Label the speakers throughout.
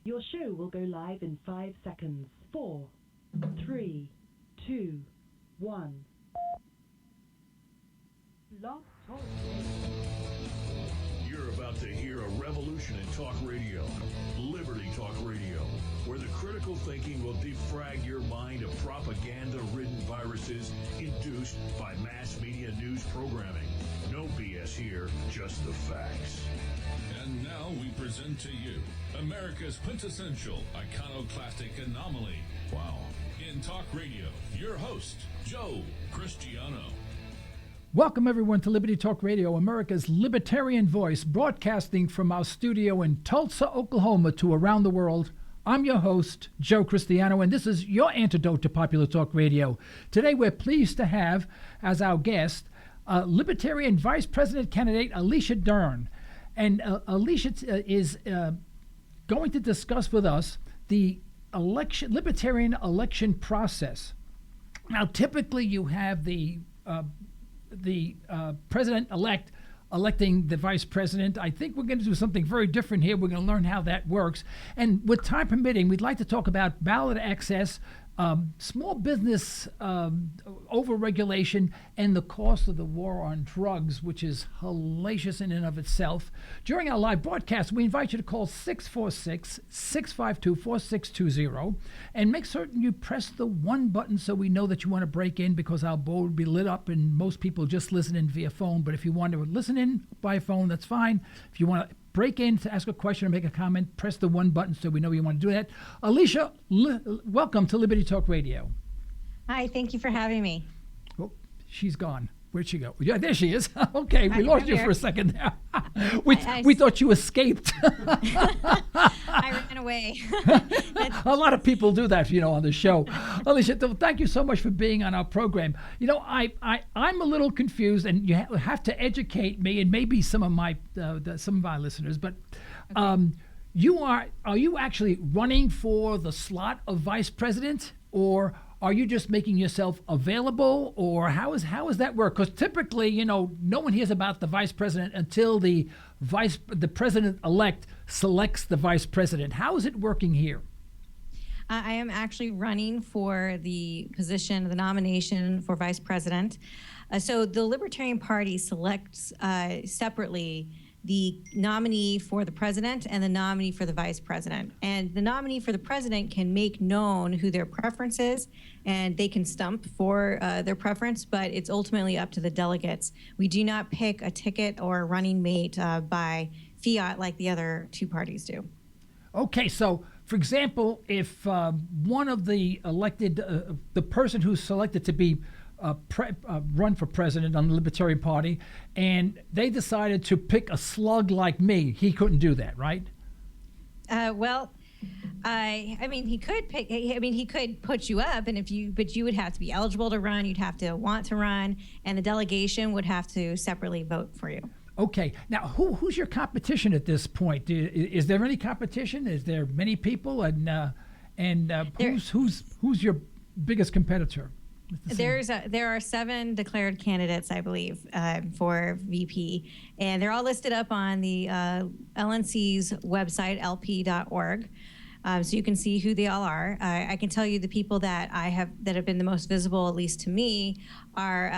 Speaker 1: Your show will go live in 5 seconds. 4, 3, 2, 1. Blog Talk.
Speaker 2: You're about to hear a revolution in talk radio, Liberty Talk Radio, where the critical thinking will defrag your mind of propaganda-ridden viruses induced by mass media news programming. No BS here, just the facts.
Speaker 3: And now we present to you America's quintessential iconoclastic anomaly. Wow. In talk radio, your host, Joe Cristiano.
Speaker 4: Welcome, everyone, to Liberty Talk Radio, America's libertarian voice, broadcasting from our studio in Tulsa, Oklahoma, to around the world. I'm your host, Joe Cristiano, and this is your antidote to popular talk radio. Today, we're pleased to have as our guest Libertarian Vice President candidate Alicia Dearn. And Alicia is going to discuss with us the libertarian election process. Now, typically, you have the president-elect electing the vice president. I think we're going to do something very different here. We're going to learn how that works. And with time permitting, we'd like to talk about ballot access, small business overregulation, and the cost of the war on drugs, which is hellacious in and of itself. During our live broadcast, we invite you to call 646-652-4620 and make certain you press the 1 button so we know that you want to break in, because our board will be lit up and most people just listen in via phone. But if you want to listen in by phone, that's fine. If you want to break in to ask a question or make a comment, press the 1 button so we know you want to do that. Alicia, welcome to Liberty Talk Radio.
Speaker 5: Hi, thank you for having me.
Speaker 4: Oh, she's gone. Where'd she go? Yeah, there she is. Okay, we lost you
Speaker 5: here
Speaker 4: for a second there. We thought you escaped.
Speaker 5: I ran away.
Speaker 4: A lot of people do that, on the show. Alicia, thank you so much for being on our program. I'm a little confused, and you have to educate me and maybe some of our listeners. But are you actually running for the slot of vice president, or are you just making yourself available, or how is that work? Because typically, no one hears about the vice president until the president-elect selects the vice president. How is it working here?
Speaker 5: I am actually running for the position, the nomination for vice president. So the Libertarian Party selects separately the nominee for the president and the nominee for the vice president. And the nominee for the president can make known who their preference is, and they can stump for their preference, but it's ultimately up to the delegates. We do not pick a ticket or a running mate by fiat like the other two parties do.
Speaker 4: Okay, so for example, if one of the elected, the person who's selected to be run for president on the Libertarian Party, and they decided to pick a slug like me, he couldn't do that, right?
Speaker 5: He could pick. He could put you up, but you would have to be eligible to run. You'd have to want to run, and the delegation would have to separately vote for you.
Speaker 4: Okay. Now, who's your competition at this point? Is there any competition? Is there many people, and who's your biggest competitor?
Speaker 5: There are 7 declared candidates, I believe, for VP, and they're all listed up on the LNC's website, lp.org, so you can see who they all are. I can tell you the people that have been the most visible, at least to me, are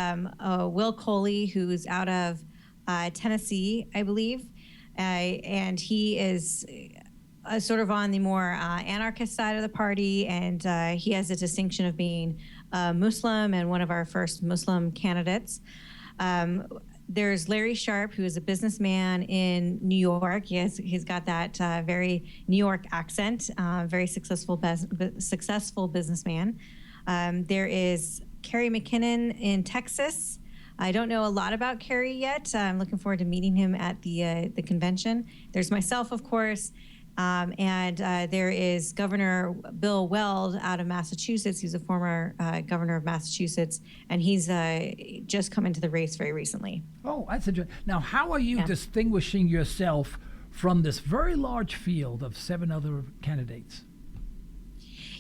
Speaker 5: Will Coley, who's out of Tennessee, I believe, and he is sort of on the more anarchist side of the party, and he has the distinction of being Muslim and one of our first Muslim candidates. There's Larry Sharp, who is a businessman in New York. He's got that very New York accent, very successful businessman. There is Kerry McKinnon in Texas. I don't know a lot about Kerry yet. I'm looking forward to meeting him at the convention. There's myself, of course. And there is Governor Bill Weld out of Massachusetts. He's a former governor of Massachusetts, and he's just come into the race very recently.
Speaker 4: Oh, that's interesting. Now, how are you distinguishing yourself from this very large field of 7 other candidates?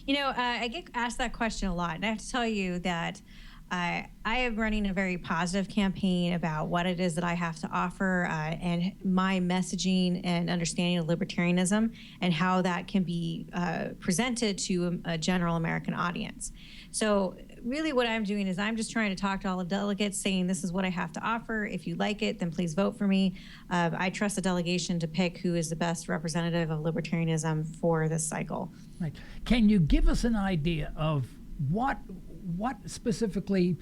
Speaker 5: I get asked that question a lot, and I have to tell you that I am running a very positive campaign about what it is that I have to offer and my messaging and understanding of libertarianism and how that can be presented to a general American audience. So really what I'm doing is I'm just trying to talk to all the delegates saying this is what I have to offer. If you like it, then please vote for me. I trust the delegation to pick who is the best representative of libertarianism for this cycle.
Speaker 4: Right. Can you give us an idea of what specifically,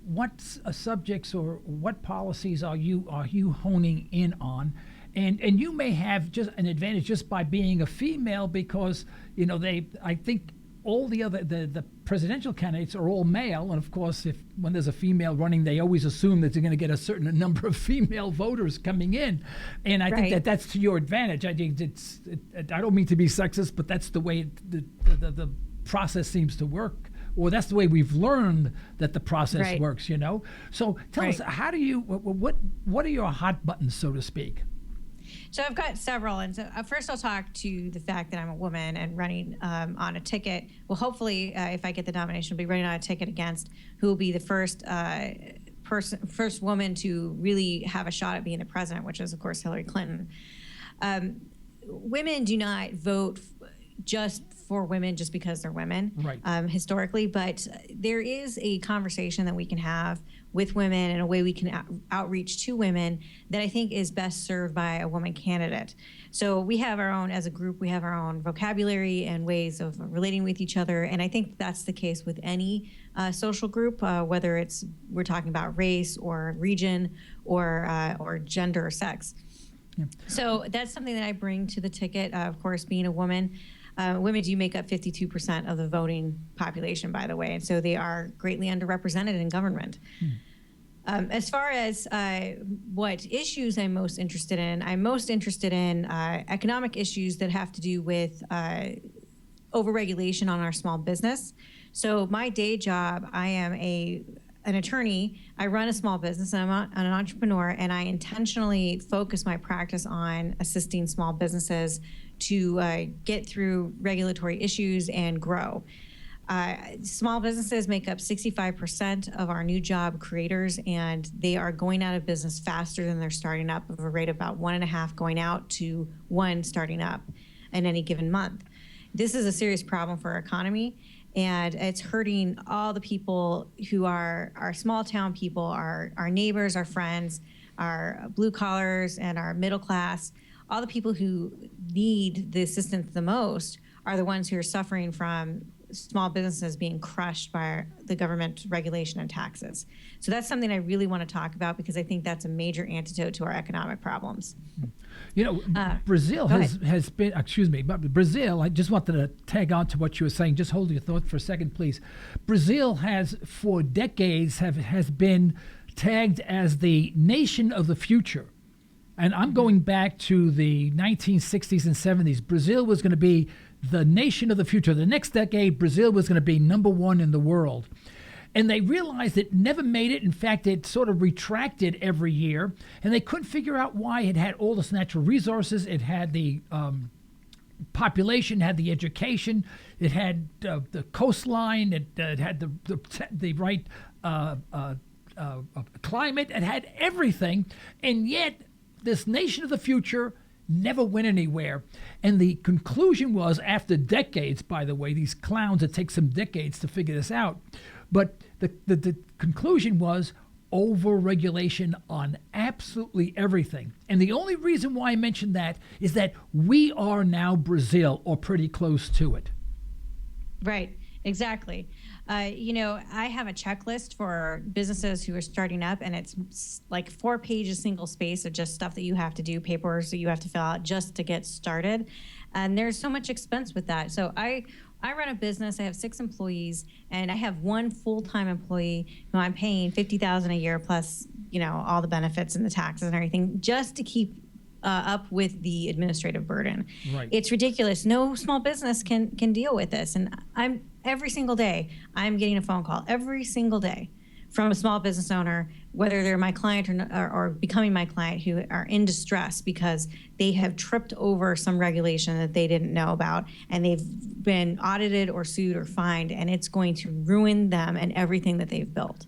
Speaker 4: what subjects or what policies are you honing in on? And you may have just an advantage just by being a female because, I think all the presidential candidates are all male, and of course, when there's a female running, they always assume that they're going to get a certain number of female voters coming in, and I think that's to your advantage. I think I don't mean to be sexist, but that's the way the process seems to work, or that's the way we've learned that the process works. So tell us, how do you? What are your hot buttons, so to speak?
Speaker 5: So I've got several, and so first I'll talk to the fact that I'm a woman and running on a ticket. Well, hopefully, if I get the nomination, I'll be running on a ticket against who will be the first woman to really have a shot at being the president, which is, of course, Hillary Clinton. Women do not vote just for women just because they're women, historically, but there is a conversation that we can have with women and a way we can outreach to women that I think is best served by a woman candidate. So we have our own, as a group, we have our own vocabulary and ways of relating with each other, and I think that's the case with any social group, whether we're talking about race or region or gender or sex. Yeah. So that's something that I bring to the ticket, of course, being a woman. Women do make up 52% of the voting population, by the way, and so they are greatly underrepresented in government. As far as what issues I'm most interested in economic issues that have to do with overregulation on our small business. So my day job, I am an attorney. I run a small business, and I'm an entrepreneur, and I intentionally focus my practice on assisting small businesses to get through regulatory issues and grow. Small businesses make up 65% of our new job creators, and they are going out of business faster than they're starting up, of a rate of about 1.5 going out to 1 starting up in any given month. This is a serious problem for our economy, and it's hurting all the people who are our small town people, our neighbors, our friends, our blue collars, and our middle class. All the people who need the assistance the most are the ones who are suffering from small businesses being crushed by the government regulation and taxes. So that's something I really want to talk about because I think that's a major antidote to our economic problems.
Speaker 4: Brazil has been, Brazil, I just wanted to tag on to what you were saying. Just hold your thought for a second, please. Brazil has, for decades, has been tagged as the nation of the future. And I'm going back to the 1960s and 70s. Brazil was going to be the nation of the future. The next decade, Brazil was going to be #1 in the world. And they realized it never made it. In fact, it sort of retracted every year. And they couldn't figure out why. It had all this natural resources. It had the population, had the education. It had the coastline. It had the right climate. It had everything. And yet, this nation of the future never went anywhere. And the conclusion was, after decades, by the way, these clowns, it takes some decades to figure this out, but the conclusion was over-regulation on absolutely everything. And the only reason why I mentioned that is that we are now Brazil, or pretty close to it.
Speaker 5: Right, exactly. I have a checklist for businesses who are starting up, and it's like 4 pages, single space of just stuff that you have to do, papers that you have to fill out just to get started. And there's so much expense with that. So I run a business. I have 6 employees, and I have 1 full-time employee who I'm paying $50,000 a year plus, all the benefits and the taxes and everything, just to keep up with the administrative burden.
Speaker 4: Right.
Speaker 5: It's ridiculous. No small business can deal with this. And every single day, I'm getting a phone call every single day from a small business owner, whether they're my client or becoming my client, who are in distress because they have tripped over some regulation that they didn't know about, and they've been audited or sued or fined, and it's going to ruin them and everything that they've built.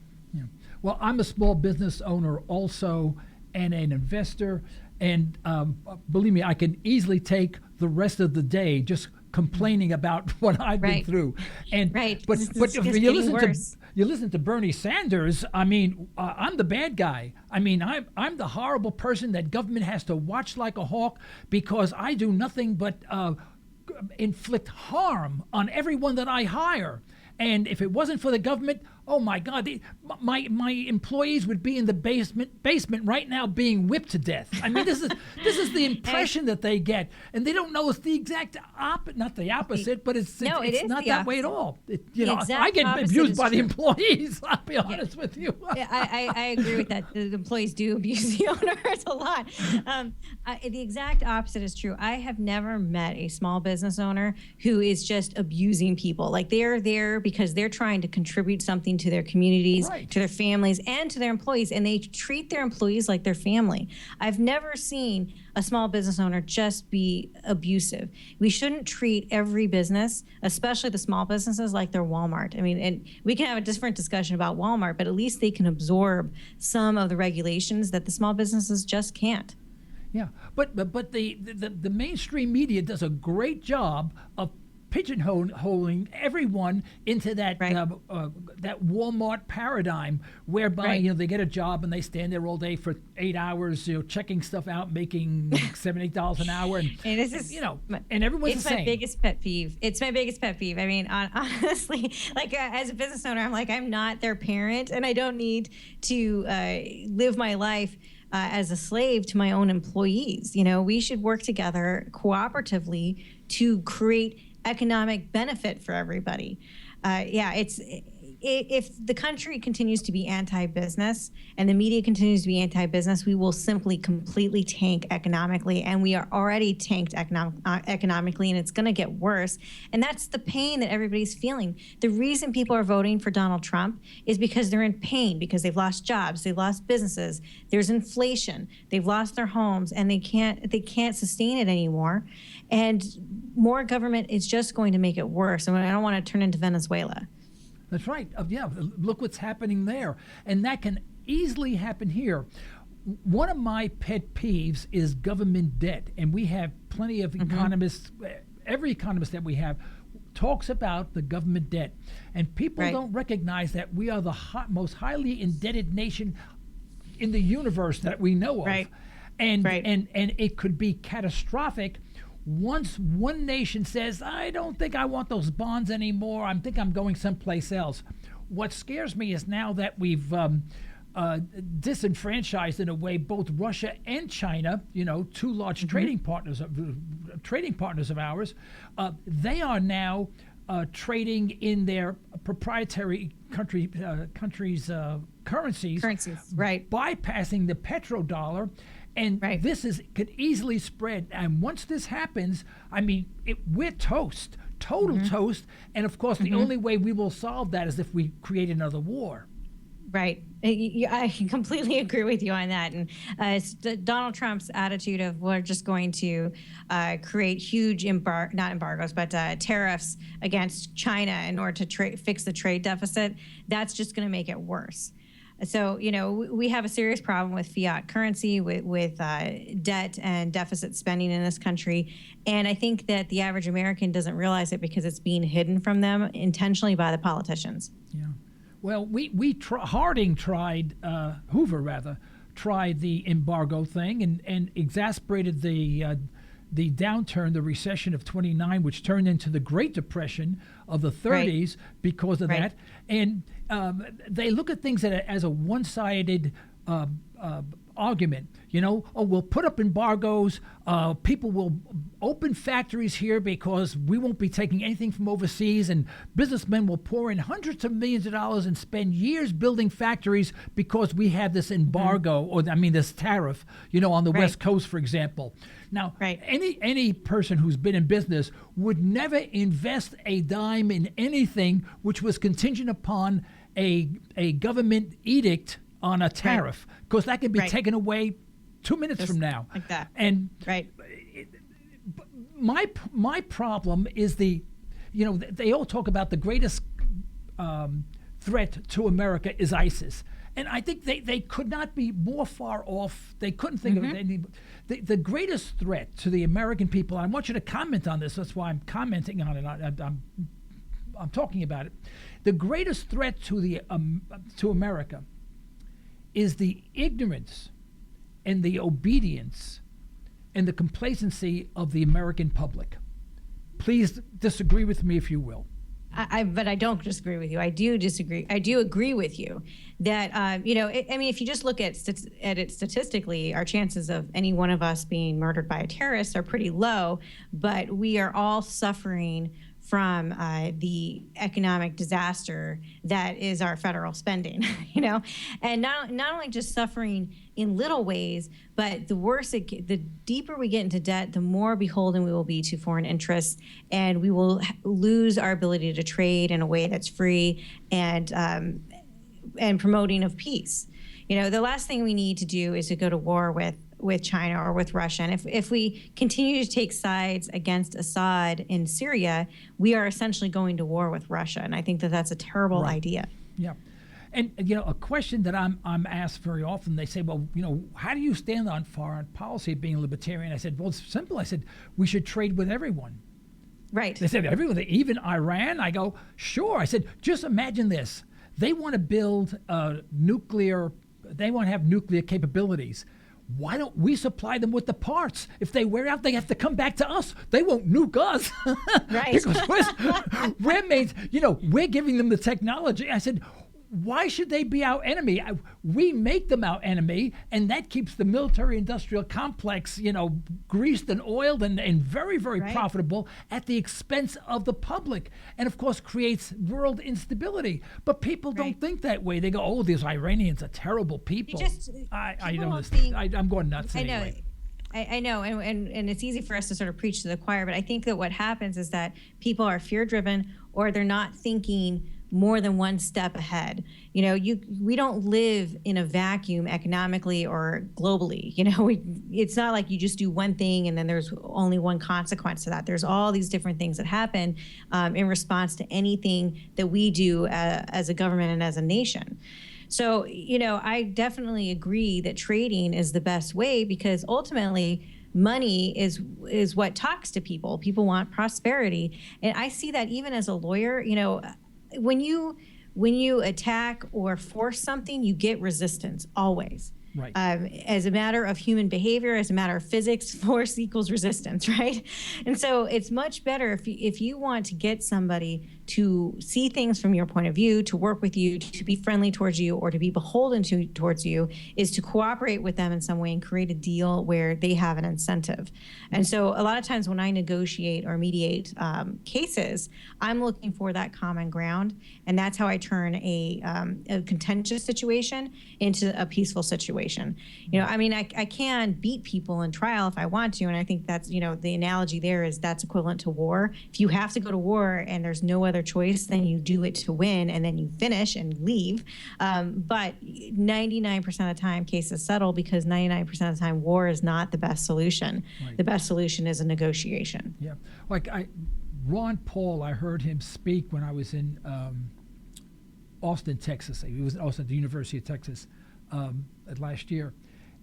Speaker 4: Well, I'm a small business owner also and an investor. And believe me, I can easily take the rest of the day just complaining about what I've been through. And but if you listen to Bernie Sanders, I mean, I'm the bad guy. I mean, I'm the horrible person that government has to watch like a hawk because I do nothing but inflict harm on everyone that I hire. And if it wasn't for the government, oh my God, my employees would be in the basement right now being whipped to death. I mean, this is the impression that they get, and they don't know it's the exact not the opposite, but it's not that way at all. I get abused by the employees. I'll be honest with you.
Speaker 5: I agree with that. The employees do abuse the owners a lot. The exact opposite is true. I have never met a small business owner who is just abusing people. Like they're there because they're trying to contribute something to their communities, to their families, and to their employees, and they treat their employees like their family. I've never seen a small business owner just be abusive. We shouldn't treat every business, especially the small businesses, like they're Walmart. I mean, and we can have a different discussion about Walmart, but at least they can absorb some of the regulations that the small businesses just can't.
Speaker 4: Yeah, but the mainstream media does a great job of pigeonholing everyone into that that Walmart paradigm, whereby they get a job and they stand there all day for 8 hours, checking stuff out, making $7-8 an hour, and this is and everyone's the same.
Speaker 5: It's my biggest pet peeve. It's my biggest pet peeve. I mean, honestly, like as a business owner, I'm like, I'm not their parent, and I don't need to live my life as a slave to my own employees. We should work together cooperatively to create economic benefit for everybody. If the country continues to be anti-business and the media continues to be anti-business, we will simply completely tank economically, and we are already tanked economically, and it's going to get worse. And that's the pain that everybody's feeling. The reason people are voting for Donald Trump is because they're in pain, because they've lost jobs, they've lost businesses, there's inflation, they've lost their homes, and they can't sustain it anymore. And more government is just going to make it worse. And I don't want to turn into Venezuela.
Speaker 4: That's right. Look what's happening there. And that can easily happen here. One of my pet peeves is government debt. And we have plenty of economists. Every economist that we have talks about the government debt. And people don't recognize that we are the most highly indebted nation in the universe that we know of. And it could be catastrophic once one nation says, I don't think I want those bonds anymore, I think I'm going someplace else. What scares me is now that we've disenfranchised in a way both Russia and China, two large trading partners of ours, they are now trading in their proprietary countries' currencies, bypassing the petrodollar. And this could easily spread. And once this happens, I mean, we're toast, total toast. And of course, the only way we will solve that is if we create another war.
Speaker 5: Right. I completely agree with you on that. And it's Donald Trump's attitude of we're just going to create huge tariffs against China in order to fix the trade deficit. That's just going to make it worse. So, we have a serious problem with fiat currency, with debt and deficit spending in this country. And I think that the average American doesn't realize it because it's being hidden from them intentionally by the politicians. Yeah.
Speaker 4: Well, Harding tried, Hoover tried the embargo thing and exasperated the downturn, the recession of 29, which turned into the Great Depression of the 30s because of that. And they look at things as a one-sided argument. We'll put up embargoes. People will open factories here because we won't be taking anything from overseas, and businessmen will pour in hundreds of millions of dollars and spend years building factories because we have this embargo, this tariff, on the West Coast, for example. Now, any person who's been in business would never invest a dime in anything which was contingent upon a government edict on a tariff, because that can be taken away 2 minutes from now.
Speaker 5: Like that.
Speaker 4: And my problem is they all talk about the greatest threat to America is ISIS. And I think they could not be more far off. They couldn't think of any. The greatest threat to the American people, and I want you to comment on this, that's why I'm commenting on it, I'm talking about it. The greatest threat to America is the ignorance and the obedience and the complacency of the American public. Please disagree with me if you will.
Speaker 5: But I don't disagree with you. I do disagree. I do agree with you that, if you just look at it statistically, our chances of any one of us being murdered by a terrorist are pretty low, but we are all suffering from the economic disaster that is our federal spending, and not only just suffering in little ways, but the deeper we get into debt, the more beholden we will be to foreign interests, and we will lose our ability to trade in a way that's free and promoting of peace. The last thing we need to do is to go to war with China or with Russia. And if we continue to take sides against Assad in Syria, we are essentially going to war with Russia. And I think that that's a terrible idea.
Speaker 4: Yeah. And, a question that I'm asked very often, they say, well, how do you stand on foreign policy being a libertarian? I said, well, it's simple. I said, we should trade with everyone.
Speaker 5: Right.
Speaker 4: They said, everyone, even Iran? I go, sure. I said, just imagine this. They want to build they want to have nuclear capabilities. Why don't we supply them with the parts? If they wear out, they have to come back to us. They won't nuke us.
Speaker 5: Right.
Speaker 4: Because we're giving them the technology. I said, why should they be our enemy? We make them our enemy, and that keeps the military-industrial complex, greased and oiled and very, very profitable at the expense of the public, and of course creates world instability. But people don't think that way. They go, "Oh, these Iranians are terrible people." I don't understand. I'm going nuts anyway.
Speaker 5: I know, and it's easy for us to sort of preach to the choir, but I think that what happens is that people are fear-driven, or they're not thinking more than one step ahead. We don't live in a vacuum economically or globally. It's not like you just do one thing and then there's only one consequence to that. There's all these different things that happen in response to anything that we do as a government and as a nation. So, I definitely agree that trading is the best way, because ultimately money is what talks to people. People want prosperity. And I see that even as a lawyer, when you attack or force something, you get resistance always.
Speaker 4: Right.
Speaker 5: As a matter of human behavior, as a matter of physics, force equals resistance, right? And so it's much better if you want to get somebody to see things from your point of view, to work with you, to be friendly towards you, or to be beholden towards you, is to cooperate with them in some way and create a deal where they have an incentive. And so a lot of times when I negotiate or mediate cases, I'm looking for that common ground, and that's how I turn a contentious situation into a peaceful situation. I can beat people in trial if I want to, and I think that's, the analogy there is that's equivalent to war. If you have to go to war and there's no other choice, then you do it to win, and then you finish and leave. But 99% of the time, cases settle, because 99% of the time, war is not the best solution. Right. The best solution is a negotiation.
Speaker 4: Yeah, Ron Paul, I heard him speak when I was in Austin, Texas. He was also at the University of Texas last year.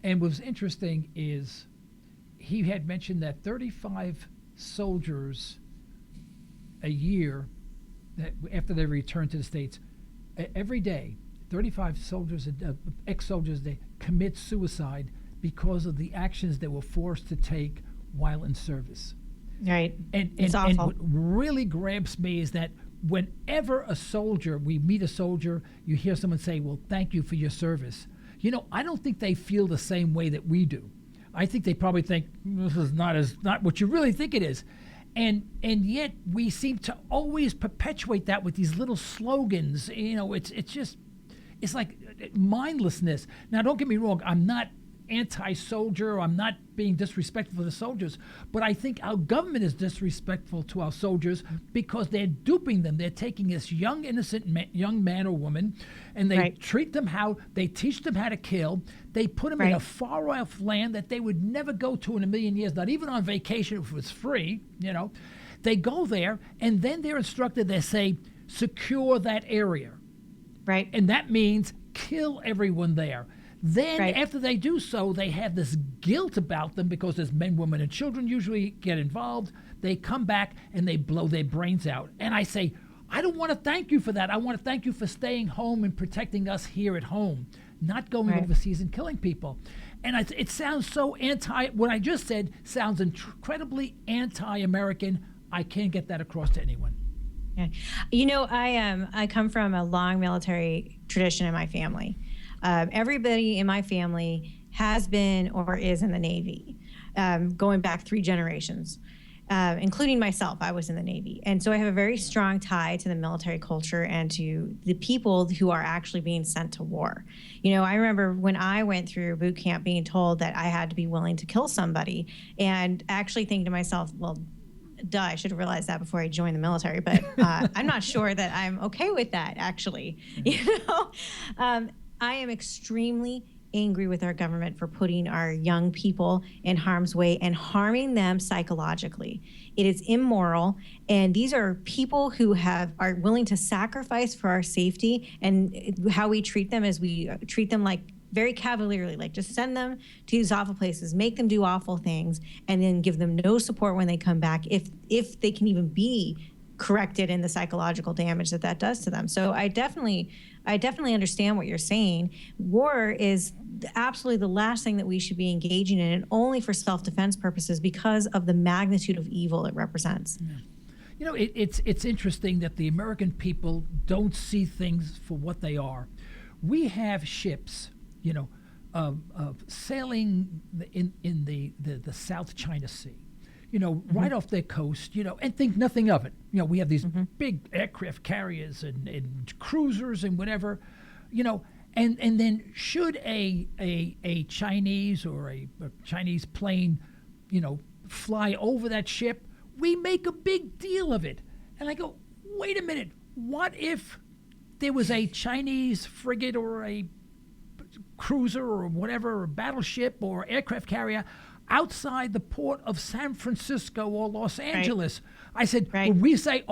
Speaker 4: And what was interesting is he had mentioned that 35 soldiers a year, that after they return to the States, every day, 35 soldiers, ex-soldiers, they commit suicide because of the actions they were forced to take while in service.
Speaker 5: Right.
Speaker 4: It's awful. And what really grabs me is that whenever we meet a soldier, you hear someone say, well, thank you for your service. I don't think they feel the same way that we do. I think they probably think this is not what you really think it is. And yet we seem to always perpetuate that with these little slogans. It's like mindlessness. Now, don't get me wrong. I'm not anti-soldier. I'm not being disrespectful to the soldiers, but I think our government is disrespectful to our soldiers because they're duping them. They're taking this young, innocent young man or woman, and they treat them they teach them how to kill. They put them in a far-off land that they would never go to in a million years, not even on vacation if it was free, They go there, and then they're instructed, they say, secure that area.
Speaker 5: Right.
Speaker 4: And that means kill everyone there. Then after they do so, they have this guilt about them because there's men, women, and children usually get involved. They come back and they blow their brains out. And I say, I don't want to thank you for that. I want to thank you for staying home and protecting us here at home, not going overseas and killing people. And it sounds so what I just said sounds incredibly anti-American. I can't get that across to anyone.
Speaker 5: Yeah. I come from a long military tradition in my family. Everybody in my family has been or is in the Navy, going back 3 generations, including myself. I was in the Navy. And so I have a very strong tie to the military culture and to the people who are actually being sent to war. I remember when I went through boot camp being told that I had to be willing to kill somebody, and actually thinking to myself, well, duh, I should have realized that before I joined the military, but I'm not sure that I'm okay with that, actually. I am extremely angry with our government for putting our young people in harm's way and harming them psychologically. It is immoral, and these are people who are willing to sacrifice for our safety, and how we treat them is we treat them like very cavalierly, like just send them to these awful places, make them do awful things, and then give them no support when they come back, if they can even be corrected in the psychological damage that does to them. So I definitely understand what you're saying. War is absolutely the last thing that we should be engaging in, and only for self-defense purposes because of the magnitude of evil it represents.
Speaker 4: Yeah. It's interesting that the American people don't see things for what they are. We have ships, sailing in the South China Sea, right off their coast, and think nothing of it. We have these big aircraft carriers and cruisers and whatever, and then should a Chinese or a Chinese plane, fly over that ship, we make a big deal of it. And I go, wait a minute, what if there was a Chinese frigate or a cruiser or whatever, or battleship or aircraft carrier outside the port of San Francisco or Los Angeles? I said, when we say,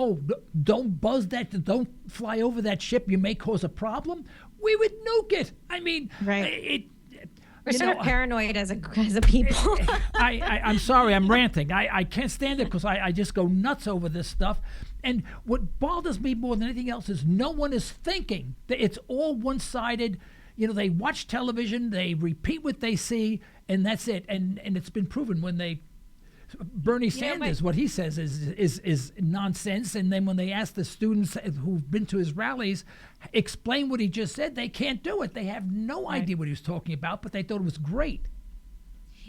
Speaker 4: don't buzz that, don't fly over that ship, you may cause a problem, we would nuke it. I mean,
Speaker 5: we're sort of paranoid as a people.
Speaker 4: I'm sorry, I'm ranting. I can't stand it because I just go nuts over this stuff. And what bothers me more than anything else is no one is thinking that it's all one-sided. They watch television, they repeat what they see, and that's it. And it's been proven when Bernie Sanders, what he says is nonsense. And then when they ask the students who've been to his rallies, explain what he just said, they can't do it. They have no idea what he was talking about, but they thought it was great.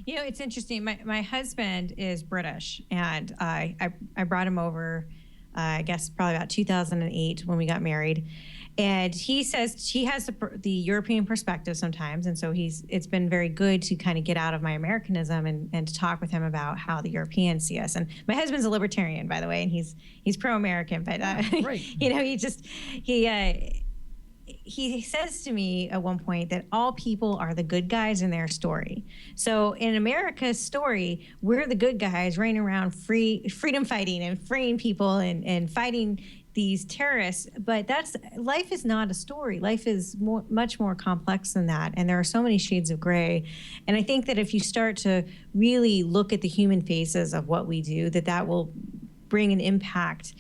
Speaker 5: It's interesting. My husband is British, and I brought him over, I guess probably about 2008 when we got married. And he says he has the European perspective sometimes, and so it's been very good to kind of get out of my Americanism and to talk with him about how the Europeans see us. And my husband's a libertarian, by the way, and he's pro-American, but he says to me at one point that all people are the good guys in their story. So in America's story, we're the good guys running around freedom fighting and freeing people and fighting these terrorists, but life is not a story. Life is much more complex than that, and there are so many shades of gray. And I think that if you start to really look at the human faces of what we do, that will bring an impact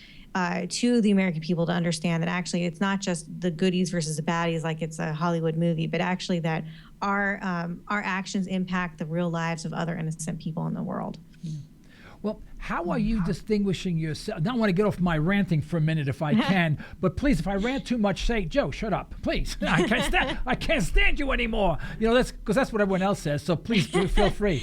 Speaker 5: to the American people to understand that actually it's not just the goodies versus the baddies like it's a Hollywood movie, but actually that our actions impact the real lives of other innocent people in the world.
Speaker 4: Yeah. Well, how are you distinguishing yourself? Now I want to get off my ranting for a minute if I can, but please, if I rant too much, say, Joe, shut up, please. I can't stand you anymore. That's because that's what everyone else says. So please feel free.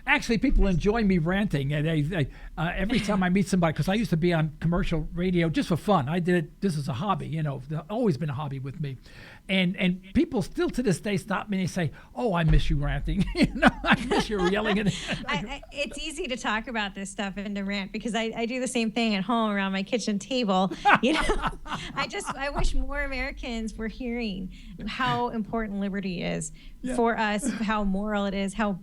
Speaker 4: Actually, people enjoy me ranting, and every time I meet somebody, because I used to be on commercial radio just for fun. I did it. This is a hobby, always been a hobby with me. And people still to this day stop me and they say, "Oh, I miss you ranting." I miss you yelling at.
Speaker 5: It's easy to talk about this stuff and to rant because I do the same thing at home around my kitchen table. I wish more Americans were hearing how important liberty is for us, how moral it is, how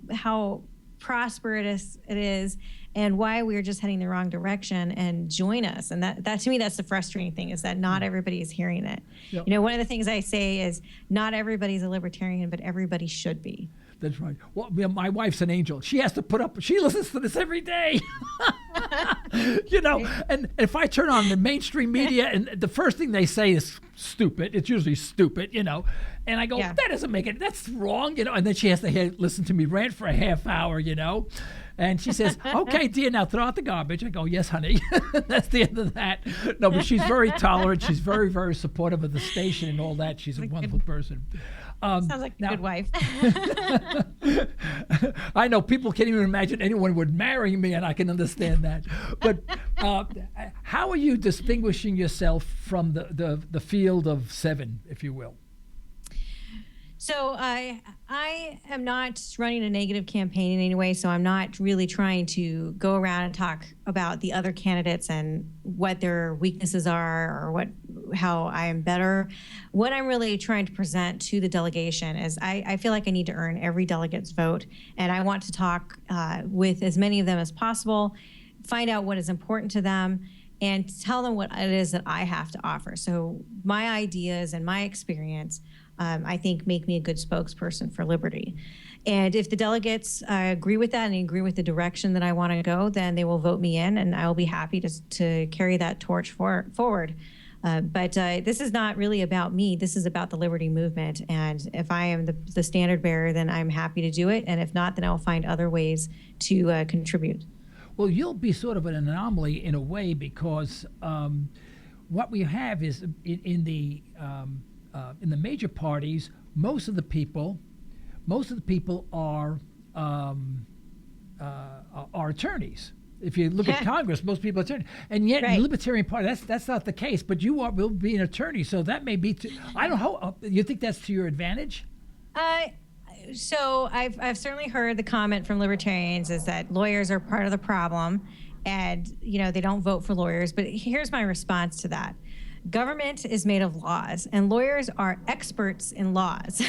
Speaker 5: prosperous it is, and why we're just heading the wrong direction, and join us. And that to me, that's the frustrating thing, is that not everybody is hearing it.
Speaker 4: Yep.
Speaker 5: One of the things I say is not everybody's a libertarian, but everybody should be.
Speaker 4: That's right. Well, my wife's an angel. She has to put up, she listens to this every day. And if I turn on the mainstream media and the first thing they say is stupid, it's usually stupid, and I go, that doesn't make it, that's wrong, and then she has to listen to me rant for a half hour, and she says, okay, dear, now throw out the garbage. I go, yes, honey. That's the end of that. No, but she's very tolerant. She's very, very supportive of the station and all that. She's a wonderful person.
Speaker 5: Sounds like a good wife.
Speaker 4: I know people can't even imagine anyone would marry me, and I can understand that. But how are you distinguishing yourself from the field of seven, if you will?
Speaker 5: So I am not running a negative campaign in any way, so I'm not really trying to go around and talk about the other candidates and what their weaknesses are or how I am better. What I'm really trying to present to the delegation is I feel like I need to earn every delegate's vote, and I want to talk with as many of them as possible, find out what is important to them, and tell them what it is that I have to offer. So my ideas and my experience, I think, make me a good spokesperson for liberty. And if the delegates agree with that and agree with the direction that I want to go, then they will vote me in, and I will be happy to carry that torch forward. But this is not really about me. This is about the liberty movement. And if I am the standard bearer, then I'm happy to do it. And if not, then I'll find other ways to contribute.
Speaker 4: Well, you'll be sort of an anomaly in a way, because what we have is in the major parties, most of the people are attorneys. If you look at Congress, most people are attorneys, and yet in the Libertarian Party, that's not the case. But you will be an attorney, so that may be. I don't know. You think that's to your advantage?
Speaker 5: So I've certainly heard the comment from libertarians is that lawyers are part of the problem, and they don't vote for lawyers. But here's my response to that. Government is made of laws, and lawyers are experts in laws.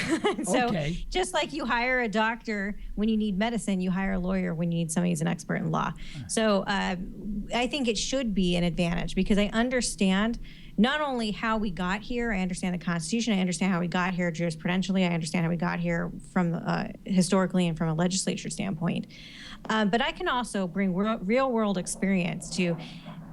Speaker 5: So just like you hire a doctor when you need medicine, you hire a lawyer when you need somebody who's an expert in law. So I think it should be an advantage, because I understand not only how we got here, I understand the Constitution, I understand how we got here jurisprudentially, I understand how we got here from historically and from a legislature standpoint. But I can also bring real world experience to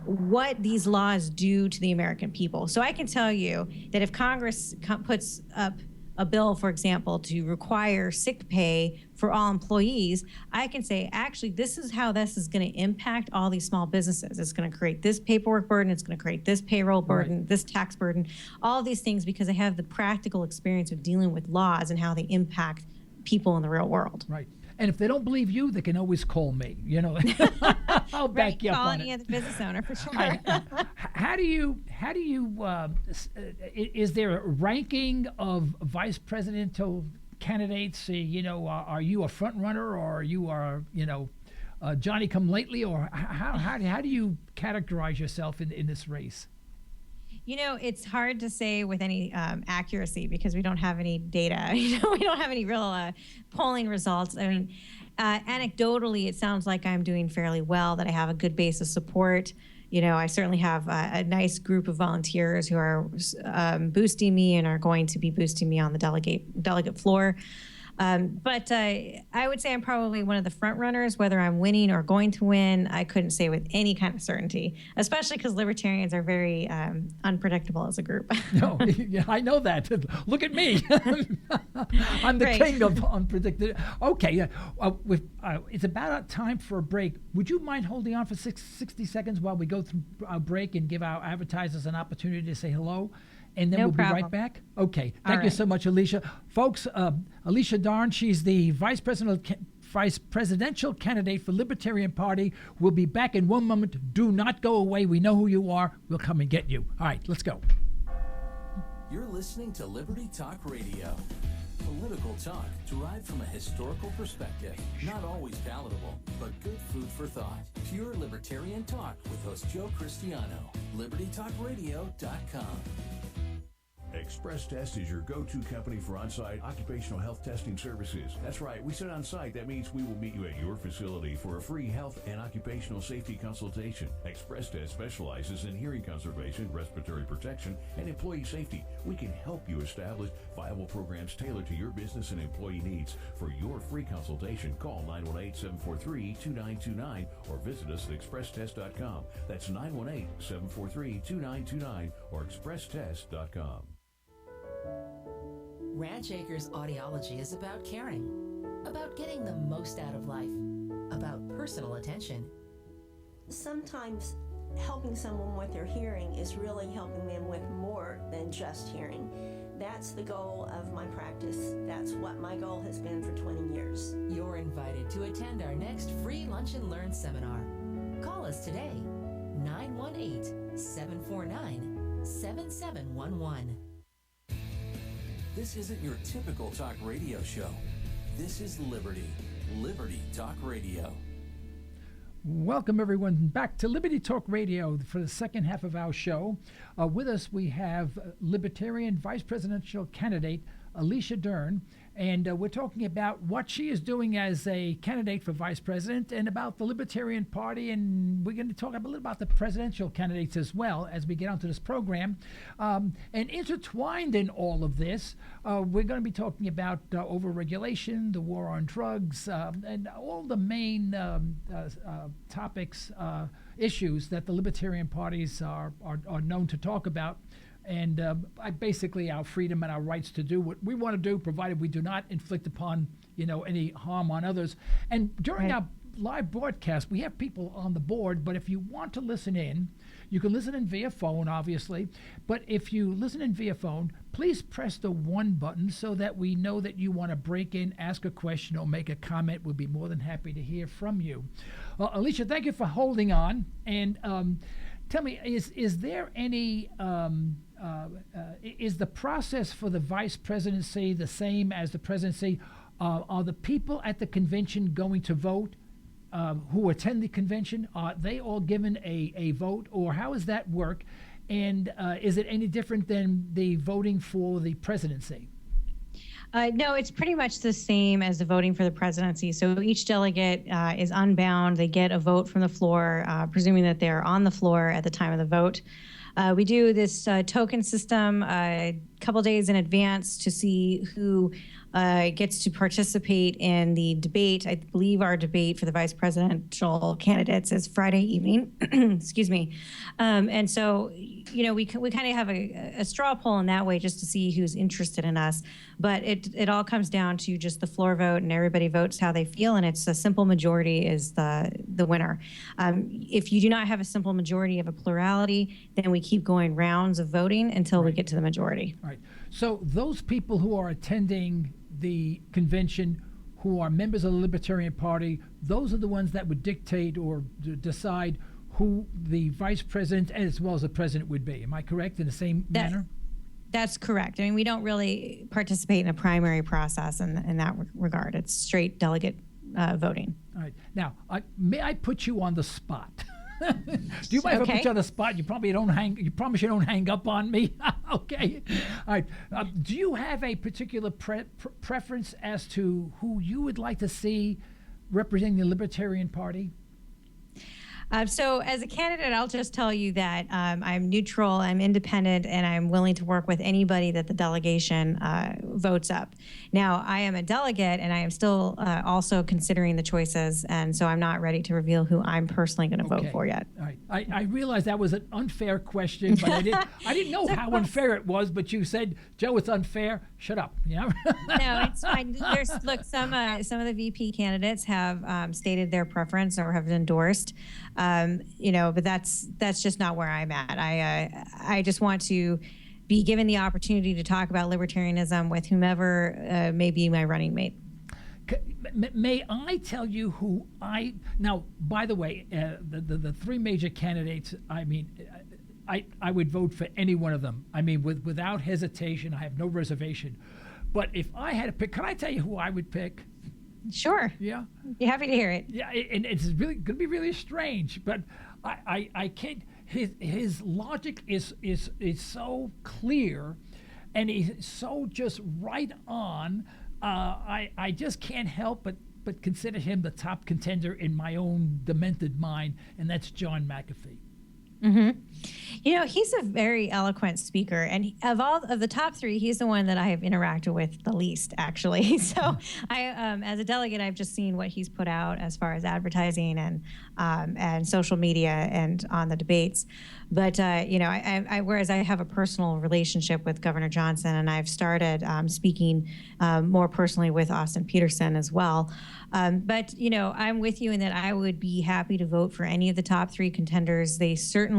Speaker 5: what these laws do to the American people. So I can tell you that if Congress puts up a bill, for example, to require sick pay for all employees, I can say, actually, this is how this is going to impact all these small businesses. It's going to create this paperwork burden. It's going to create this payroll burden, this tax burden, all of these things, because I have the practical experience of dealing with laws and how they impact people in the real world.
Speaker 4: Right. And if they don't believe you, they can always call me. I'll back you up on it.
Speaker 5: Call any other business owner for sure.
Speaker 4: How do you? Is there a ranking of vice presidential candidates? Are you a front runner, or you are Johnny come lately, or how do you categorize yourself in this race?
Speaker 5: It's hard to say with any accuracy, because we don't have any data. We don't have any real polling results. I mean, anecdotally, it sounds like I'm doing fairly well, that I have a good base of support. I certainly have a nice group of volunteers who are boosting me and are going to be boosting me on the delegate floor. But I would say I'm probably one of the front runners. Whether I'm winning or going to win, I couldn't say with any kind of certainty, especially because libertarians are very unpredictable as a group.
Speaker 4: No, I know that. Look at me. I'm the king of unpredictable. Okay, it's about time for a break. Would you mind holding on for 60 seconds while we go through our break and give our advertisers an opportunity to say hello? And then we'll be right back. Okay. Thank you so much, Alicia. Folks, Alicia Dearn, she's the vice presidential candidate for Libertarian Party. We'll be back in one moment. Do not go away. We know who you are. We'll come and get you. All right, let's go.
Speaker 6: You're listening to Liberty Talk Radio. Political talk derived from a historical perspective. Not always palatable, but good food for thought. Pure Libertarian talk with host Joe Cristiano. LibertyTalkRadio.com.
Speaker 2: Express Test is your go-to company for on-site occupational health testing services. That's right, we said on-site. That means we will meet you at your facility for a free health and occupational safety consultation. Express Test specializes in hearing conservation, respiratory protection, and employee safety. We can help you establish viable programs tailored to your business and employee needs. For your free consultation, call 918-743-2929 or visit us at expresstest.com. That's 918-743-2929 or expresstest.com.
Speaker 7: Ranch Acres Audiology is about caring, about getting the most out of life, about personal attention.
Speaker 8: Sometimes helping someone with their hearing is really helping them with more than just hearing. That's the goal of my practice. That's what my goal has been for 20 years.
Speaker 7: You're invited to attend our next free Lunch and Learn seminar. Call us today, 918-749-7711.
Speaker 6: This isn't your typical talk radio show. This is Liberty. Liberty Talk Radio.
Speaker 4: Welcome, everyone, back to Liberty Talk Radio for the second half of our show. With us, we have Libertarian Vice Presidential candidate Alicia Dearn, and we're talking about what she is doing as a candidate for vice president and about the Libertarian Party, and we're going to talk a little about the presidential candidates as well as we get onto this program. And intertwined in all of this, we're going to be talking about overregulation, the war on drugs, and all the main topics, issues that the Libertarian parties are known to talk about. And basically our freedom and our rights to do what we want to do, provided we do not inflict upon, any harm on others. And during our live broadcast, we have people on the board, but if you want to listen in, you can listen in via phone, obviously. But if you listen in via phone, please press the 1 button so that we know that you want to break in, ask a question, or make a comment. We'll be more than happy to hear from you. Alicia, thank you for holding on. And tell me, is there any... is the process for the vice presidency the same as the presidency? Are the people at the convention going to vote who attend the convention? Are they all given a vote, or how does that work? And is it any different than the voting for the presidency?
Speaker 5: No, it's pretty much the same as the voting for the presidency. So each delegate is unbound. They get a vote from the floor, presuming that they're on the floor at the time of the vote. We do this token system a couple days in advance to see who gets to participate in the debate. I believe our debate for the vice presidential candidates is Friday evening. Excuse me. And so, we kind of have a straw poll in that way just to see who's interested in us. But it all comes down to just the floor vote, and everybody votes how they feel, and it's a simple majority is the winner. If you do not have a simple majority of a plurality, then we keep going rounds of voting until we get to the majority.
Speaker 4: Right. So those people who are attending the convention, who are members of the Libertarian Party, those are the ones that would dictate or decide who the vice president as well as the president would be. Am I correct in the same manner?
Speaker 5: That's correct. I mean, we don't really participate in a primary process in that regard. It's straight delegate voting.
Speaker 4: All right. Now, may I put you on the spot? Do you mind if I put you on the spot? You promise you don't hang up on me? Okay. All right. Do you have a particular preference as to who you would like to see representing the Libertarian Party?
Speaker 5: So as a candidate, I'll just tell you that I'm neutral, I'm independent, and I'm willing to work with anybody that the delegation votes up. Now, I am a delegate, and I am still also considering the choices, and so I'm not ready to reveal who I'm personally going to vote for yet.
Speaker 4: All right. I realized that was an unfair question, but I didn't know how unfair it was, but you said, Joe, it's unfair. Shut up. Yeah.
Speaker 5: No, it's fine. Look, some of the VP candidates have stated their preference or have endorsed. But that's just not where I'm at. I just want to be given the opportunity to talk about libertarianism with whomever may be my running mate.
Speaker 4: May I tell you who now, by the way, the three major candidates, I mean, I would vote for any one of them. I mean, without hesitation, I have no reservation. But if I had to pick, can I tell you who I would pick?
Speaker 5: Sure.
Speaker 4: Yeah.
Speaker 5: Be happy to hear it.
Speaker 4: Yeah, and it's really going to be really strange, but I can't. His logic is so clear and he's so just right on. I just can't help but consider him the top contender in my own demented mind, and that's John McAfee.
Speaker 5: Mm-hmm. You know, he's a very eloquent speaker, and of all of the top three, he's the one that I have interacted with the least, actually. So, as a delegate, I've just seen what he's put out as far as advertising and social media and on the debates. But whereas I have a personal relationship with Governor Johnson, and I've started speaking more personally with Austin Peterson as well. But I'm with you in that I would be happy to vote for any of the top three contenders. They certainly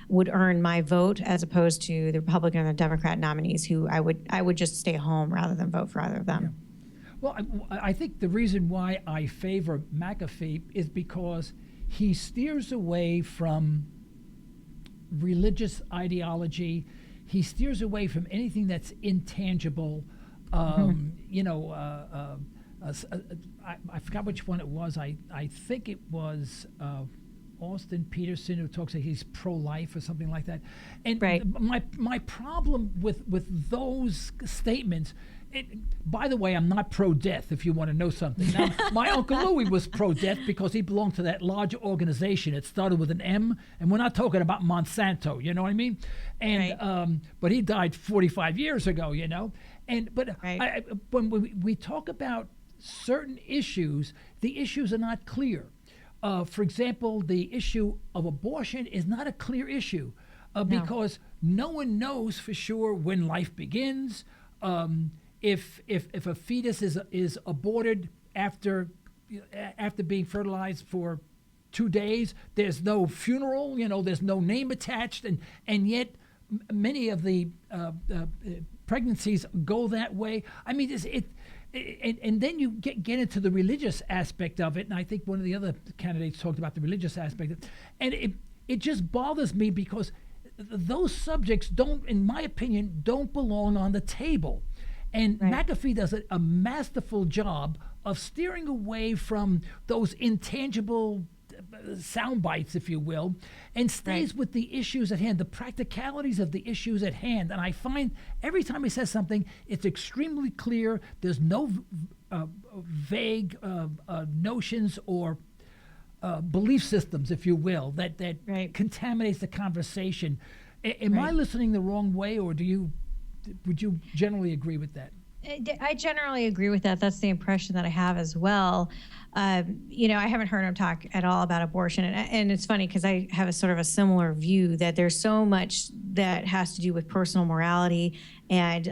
Speaker 5: would earn my vote, as opposed to the Republican or the Democrat nominees, who I would just stay home rather than vote for either of them.
Speaker 4: Yeah. Well, I think the reason why I favor McAfee is because he steers away from religious ideology. He steers away from anything that's intangible. I forgot which one it was. I think it was Austin Peterson who talks that he's pro-life or something like that. And
Speaker 5: right.
Speaker 4: my problem with those statements. By the way, I'm not pro-death, if you want to know something. Now, my Uncle Louis was pro-death because he belonged to that large organization. It started with an M, and we're not talking about Monsanto, you know what I mean? And
Speaker 5: right.
Speaker 4: But he died 45 years ago, But
Speaker 5: right.
Speaker 4: When we talk about certain issues, the issues are not clear. For example, the issue of abortion is not a clear issue because no one knows for sure when life begins. If a fetus is aborted after being fertilized for 2 days, there's no funeral, there's no name attached, and yet many of the pregnancies go that way. I mean, and then you get into the religious aspect of it, and I think one of the other candidates talked about the religious aspect, and it just bothers me because those subjects don't, in my opinion, don't belong on the table. And
Speaker 5: right.
Speaker 4: McAfee does a masterful job of steering away from those intangible sound bites, if you will, and stays
Speaker 5: right.
Speaker 4: with the issues at hand, the practicalities of the issues at hand. And I find every time he says something, it's extremely clear. There's no vague notions or belief systems, if you will, that
Speaker 5: right.
Speaker 4: contaminates the conversation. Am
Speaker 5: right.
Speaker 4: I listening the wrong way, or would you generally agree with that?
Speaker 5: I generally agree with that. That's the impression that I have as well. I haven't heard him talk at all about abortion. And it's funny because I have a sort of a similar view that there's so much that has to do with personal morality, and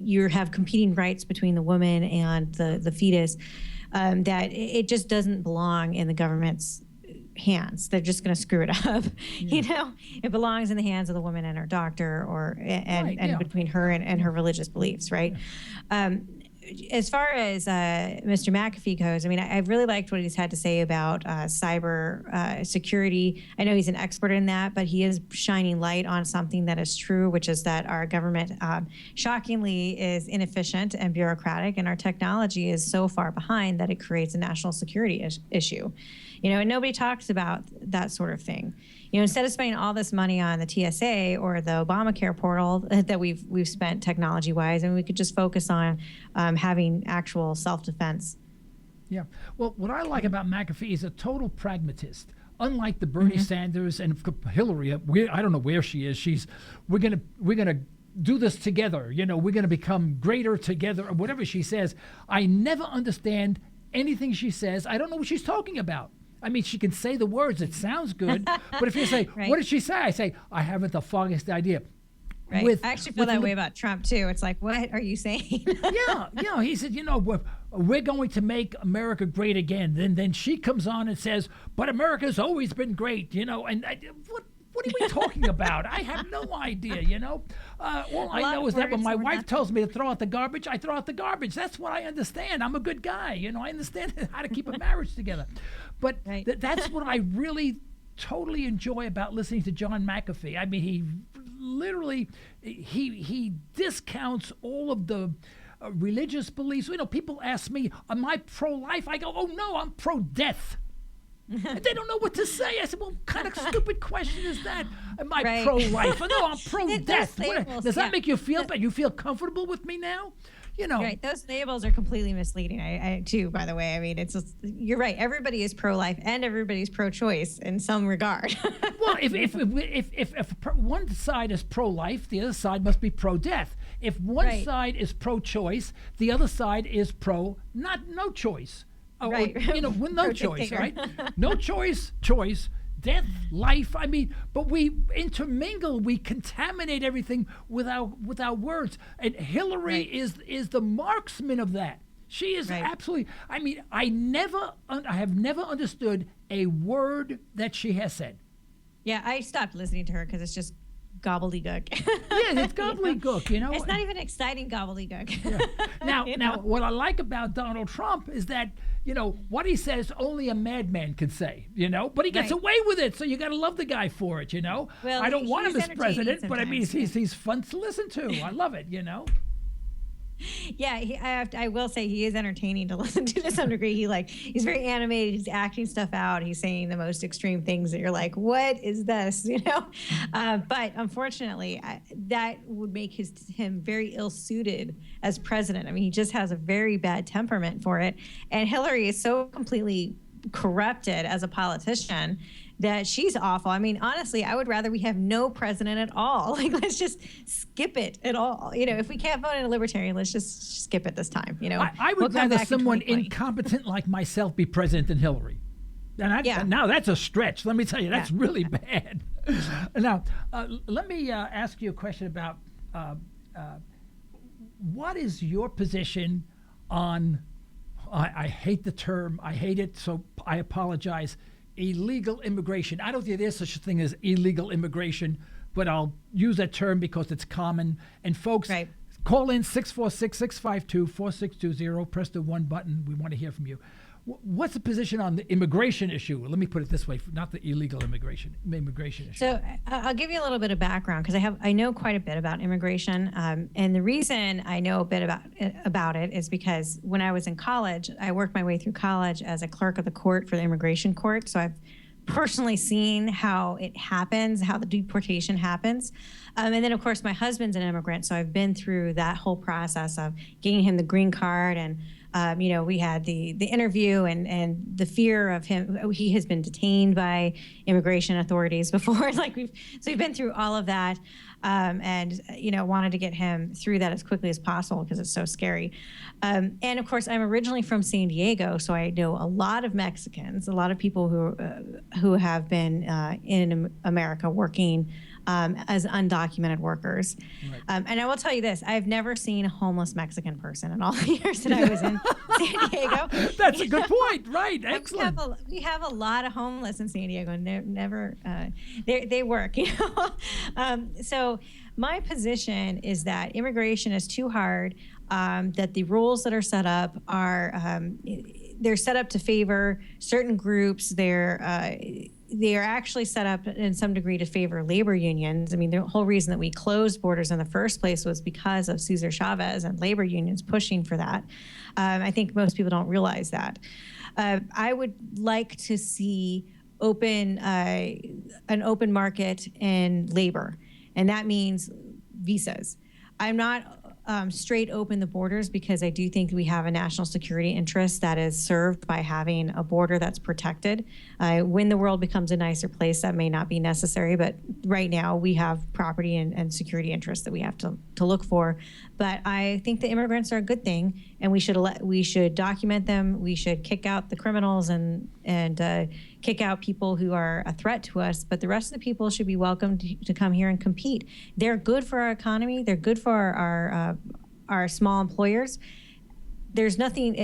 Speaker 5: you have competing rights between the woman and the fetus, that it just doesn't belong in the government's hands. They're just going to screw it up.
Speaker 4: Yeah.
Speaker 5: It belongs in the hands of the woman and her doctor, and between her and her religious beliefs, right?
Speaker 4: Yeah.
Speaker 5: As far as Mr. McAfee goes, I mean, I really liked what he's had to say about cyber security. I know he's an expert in that, but he is shining light on something that is true, which is that our government, shockingly, is inefficient and bureaucratic, and our technology is so far behind that it creates a national security issue. And nobody talks about that sort of thing. Instead of spending all this money on the TSA or the Obamacare portal that we've spent technology-wise, and we could just focus on having actual self-defense.
Speaker 4: Yeah. Well, what I like about McAfee is a total pragmatist. Unlike the Bernie
Speaker 5: Mm-hmm.
Speaker 4: Sanders and Hillary, I don't know where she is. We're gonna do this together. We're gonna become greater together, or whatever she says. I never understand anything she says. I don't know what she's talking about. I mean, she can say the words. It sounds good. But if you say,
Speaker 5: right.
Speaker 4: What did she say? I say, I haven't the foggiest idea.
Speaker 5: Right. I actually feel that way about Trump, too. It's like, what are you saying?
Speaker 4: Yeah. He said, we're going to make America great again. Then she comes on and says, but America's always been great, and what are we talking about? I have no idea, All I know is that when my wife tells me to throw out the garbage, I throw out the garbage. That's what I understand. I'm a good guy. I understand how to keep a marriage together. But
Speaker 5: right.
Speaker 4: That's what I really totally enjoy about listening to John McAfee. I mean, he literally, he discounts all of the religious beliefs. People ask me, am I pro-life? I go, oh, no, I'm pro-death. And they don't know what to say. I said, well, what kind of stupid question is that? Am I
Speaker 5: Right.
Speaker 4: pro-life? No, I'm pro-death.
Speaker 5: Those labels,
Speaker 4: Does that
Speaker 5: yeah.
Speaker 4: make you feel bad? You feel comfortable with me now? You know.
Speaker 5: Right, those labels are completely misleading. I too, by the way. I mean, it's just, you're right. Everybody is pro-life and everybody's pro-choice in some regard.
Speaker 4: Well, if one side is pro-life, the other side must be pro-death. If one
Speaker 5: Right.
Speaker 4: side is pro-choice, the other side is no choice.
Speaker 5: Right.
Speaker 4: With no choice, right? No choice, death, life. I mean, but we intermingle, we contaminate everything with our words. And Hillary
Speaker 5: Right.
Speaker 4: is the marksman of that. She is
Speaker 5: Right.
Speaker 4: absolutely. I mean, I have never understood a word that she has said.
Speaker 5: Yeah, I stopped listening to her because it's just gobbledygook.
Speaker 4: Yeah, it's gobbledygook, you know.
Speaker 5: It's not even exciting gobbledygook.
Speaker 4: Now,
Speaker 5: You
Speaker 4: now,
Speaker 5: know?
Speaker 4: what I like about Donald Trump is that, what he says only a madman could say, but he gets
Speaker 5: Right.
Speaker 4: away with it. So you got to love the guy for it,
Speaker 5: Well,
Speaker 4: I don't want him
Speaker 5: he's
Speaker 4: as president, but I mean,
Speaker 5: entertaining
Speaker 4: he's fun to listen to. I love it,
Speaker 5: Yeah, I will say he is entertaining to listen to some degree. He's very animated. He's acting stuff out. He's saying the most extreme things that you're like, what is this? But unfortunately, that would make him very ill-suited as president. I mean, he just has a very bad temperament for it. And Hillary is so completely corrupted as a politician that she's awful. I mean, honestly, I would rather we have no president at all. Let's just skip it at all. If we can't vote in a libertarian, let's just skip it this time.
Speaker 4: I
Speaker 5: We'll
Speaker 4: would
Speaker 5: come
Speaker 4: rather
Speaker 5: back in
Speaker 4: someone
Speaker 5: 2020.
Speaker 4: incompetent like myself be president than Hillary. And now that's a stretch. Let me tell you, that's really bad. Now, let me ask you a question about what is your position on, I hate the term, I hate it, so I apologize, illegal immigration. I don't think there's such a thing as illegal immigration, but I'll use that term because it's common. And folks,
Speaker 5: Right.
Speaker 4: call in 646-652-4620. Press the 1 button. We want to hear from you. What's the position on the immigration issue? Let me put it this way, not the illegal immigration issue.
Speaker 5: So I'll give you a little bit of background because I know quite a bit about immigration, and the reason I know a bit about it is because when I was in college, I worked my way through college as a clerk of the court for the immigration court. So I've personally seen how it happens, how the deportation happens. And then, of course, my husband's an immigrant, so I've been through that whole process of getting him the green card. And, we had the interview and the fear of him. He has been detained by immigration authorities before. We've been through all of that and wanted to get him through that as quickly as possible because it's so scary. And, of course, I'm originally from San Diego, so I know a lot of Mexicans, a lot of people who have been in America working as undocumented workers. Right. And I will tell you this, I've never seen a homeless Mexican person in all the years that I was in San Diego.
Speaker 4: That's a good point, right? Excellent.
Speaker 5: We have a lot of homeless in San Diego, and they work, So my position is that immigration is too hard, that the rules that are set up are, they're set up to favor certain groups. They are actually set up in some degree to favor labor unions. I mean, the whole reason that we closed borders in the first place was because of Cesar Chavez and labor unions pushing for that. I think most people don't realize that. I would like to see an open market in labor, and that means visas. I'm not straight open the borders because I do think we have a national security interest that is served by having a border that's protected. When the world becomes a nicer place, that may not be necessary, but right now we have property and security interests that we have to look for. But I think the immigrants are a good thing, and we should document them. We should kick out the criminals and kick out people who are a threat to us. But the rest of the people should be welcome to come here and compete. They're good for our economy. They're good for our small employers. There's nothing,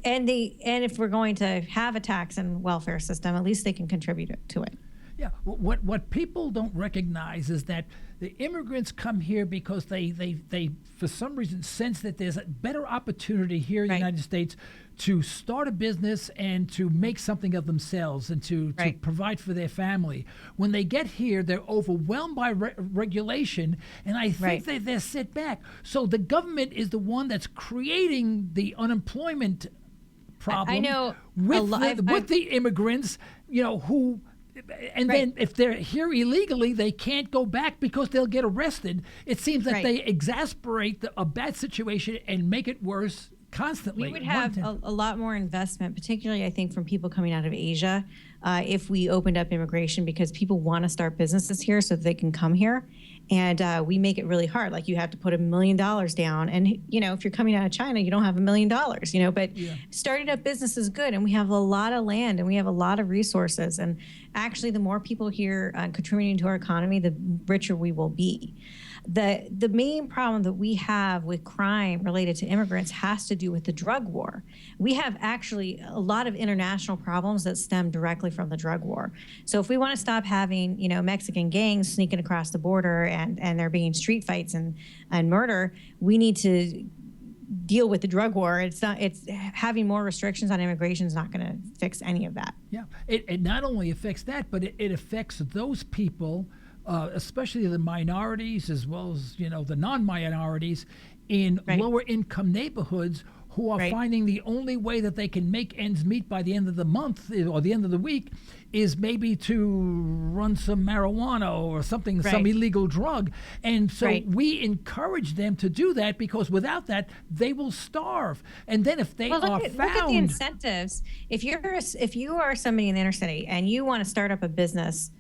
Speaker 5: and if we're going to have a tax and welfare system, at least they can contribute to it.
Speaker 4: Yeah, what people don't recognize is that the immigrants come here because they for some reason sense that there's a better opportunity here in the United States to start a business and to make something of themselves and to provide for their family. When they get here, they're overwhelmed by regulation, and I think that they're set back. So the government is the one that's creating the unemployment problem
Speaker 5: know
Speaker 4: with the immigrants, who, and then if they're here illegally, they can't go back because they'll get arrested. It seems that they exasperate a bad situation and make it worse constantly.
Speaker 5: We would have a lot more investment, particularly I think from people coming out of Asia, if we opened up immigration, because people want to start businesses here so that they can come here. And we make it really hard. Like, you have to put $1 million down. And, if you're coming out of China, you don't have $1 million, but starting up business is good. And we have a lot of land and we have a lot of resources. And actually, the more people here contributing to our economy, the richer we will be. The main problem that we have with crime related to immigrants has to do with the drug war. We have actually a lot of international problems that stem directly from the drug war. So if we want to stop having, Mexican gangs sneaking across the border and there being street fights and murder, we need to deal with the drug war. It's having more restrictions on immigration is not going to fix any of that.
Speaker 4: Yeah, it not only affects that, but it affects those people, especially the minorities as well as the non-minorities in lower income neighborhoods, who are finding the only way that they can make ends meet by the end of the month or the end of the week is maybe to run some marijuana or something, some illegal drug. And so we encourage them to do that, because without that, they will starve. And then if they
Speaker 5: look at the incentives. If you are somebody in the inner city and you want to start up a business,